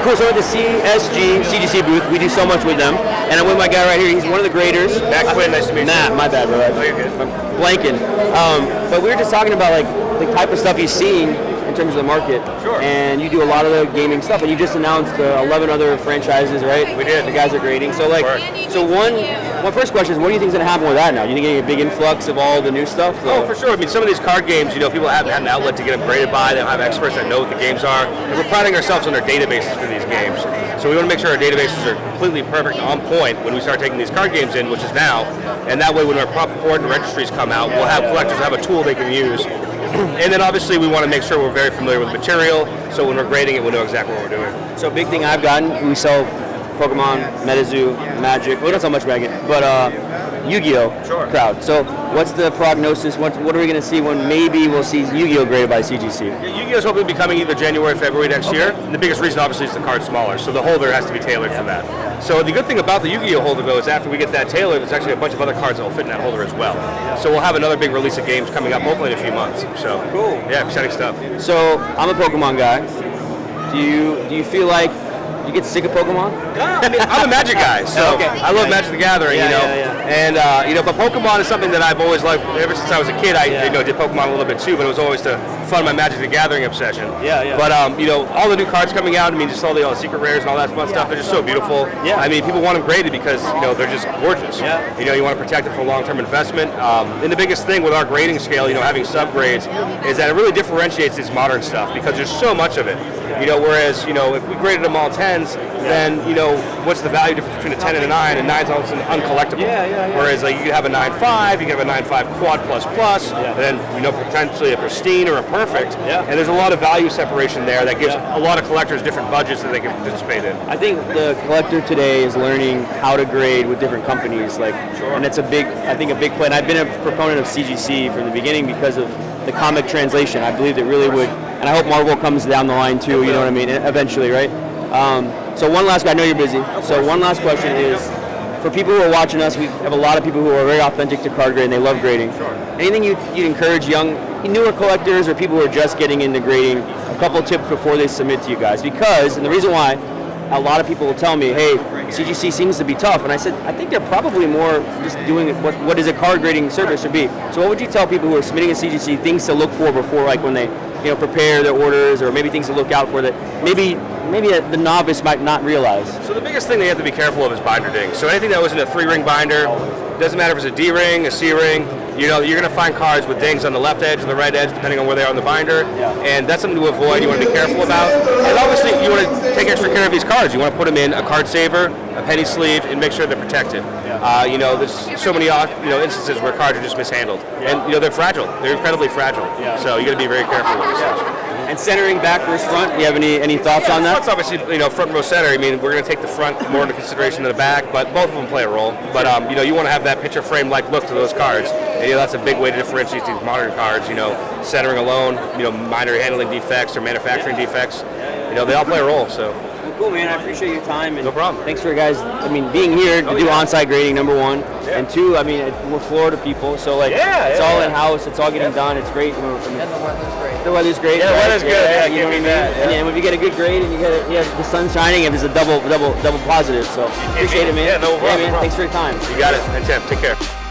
cool. So at the CGC booth, we do so much with them. And I'm with my guy right here. He's one of the graders. Matt Quinn, nice to meet you. Matt, my bad, bro. Oh, you're good. I'm blanking. But we were just talking about like the type of stuff he's seeing in terms of the market. Sure. And you do a lot of the gaming stuff, and you just announced 11 other franchises, right? We did. The guys are grading. So like, one first question is, what do you think is going to happen with that now? Do you think you're getting a big influx of all the new stuff? Oh, for sure. I mean, some of these card games, people haven't had an outlet to get them graded by. They don't have experts that know what the games are. And we're priding ourselves on our databases for these games. So we want to make sure our databases are completely perfect, on point when we start taking these card games in, which is now. And that way, when our prop report and registries come out, we'll have collectors have a tool they can use. And then obviously we want to make sure we're very familiar with the material, so when we're grading it, we know exactly what we're doing. So a big thing I've gotten, we sell Pokemon, Metazoo, Magic. We don't sell much Magic, but Yu-Gi-Oh crowd. So what's the prognosis? What are we going to see when maybe we'll see Yu-Gi-Oh graded by CGC? Yeah, Yu-Gi-Oh is hopefully becoming either January or February next year. And the biggest reason obviously is the card's smaller, so the holder has to be tailored for that. So the good thing about the Yu-Gi-Oh holder though is after we get that tailored, there's actually a bunch of other cards that will fit in that holder as well. So we'll have another big release of games coming up hopefully in a few months. So cool. Yeah, exciting stuff. So I'm a Pokemon guy. Do you feel like you get sick of Pokemon? No, I mean, I'm a Magic guy, so I love Magic the Gathering, And but Pokemon is something that I've always liked ever since I was a kid. I did Pokemon a little bit too, but it was always to fund my Magic the Gathering obsession. But all the new cards coming out, I mean, just all the secret rares and all that fun stuff, they're just so beautiful. I mean, people want them graded because they're just gorgeous. You want to protect them for long-term investment. And the biggest thing with our grading scale, having subgrades, is that it really differentiates this modern stuff because there's so much of it. Whereas if we graded them all 10s, then what's the value difference between a 10 and a 9? And 9's almost uncollectible. Whereas you could have a 9.5, you could have a 9.5 quad plus, and then potentially a pristine or a perfect. And there's a lot of value separation there that gives a lot of collectors different budgets that they can participate in. I think the collector today is learning how to grade with different companies, and it's a big play. And I've been a proponent of CGC from the beginning because of the comic translation. I believed it really would, and I hope Marvel comes down the line too. You know what I mean? Eventually, right? So one last, I know you're busy. So one last question is, for people who are watching us, we have a lot of people who are very authentic to card grading. They love grading. Anything you'd encourage newer collectors or people who are just getting into grading, a couple of tips before they submit to you guys? Because, and the reason why, a lot of people will tell me, hey, CGC seems to be tough. And I said, I think they're probably more just doing what is a card grading service should be. So what would you tell people who are submitting a CGC, things to look for before, like when they prepare their orders, or maybe things to look out for that maybe the novice might not realize? So the biggest thing they have to be careful of is binder dings. So anything that was in a 3-ring binder, doesn't matter if it's a D ring, a C ring, you're going to find cards with dings on the left edge or the right edge, depending on where they are on the binder. And that's something to avoid. You want to be careful about. And obviously, you want to take extra care of these cards. You want to put them in a card saver, a penny sleeve, and make sure they're protected. There's so many instances where cards are just mishandled, and they're fragile. They're incredibly fragile. So you got to be very careful with this. And centering back versus front, do you have any thoughts on that? Front's obviously, front row center. I mean, we're going to take the front more into consideration than the back, but both of them play a role. But you want to have that picture frame-like look to those cards, and that's a big way to differentiate these modern cards. Centering alone, minor handling defects or manufacturing defects. They all play a role. So. Cool, man. I appreciate your time. And no problem. Thanks for being here to do on-site grading, number one. And two, we're Florida people, so it's all in-house. It's all getting done. It's great. And the weather's great. The weather's great. Yeah, the weather's good. You know what I mean? And if you get a good grade and you get the sun shining, it's a double positive. So appreciate it, man. Yeah, no problem. Yeah, man. Thanks for your time. You got it. And Tim, take care.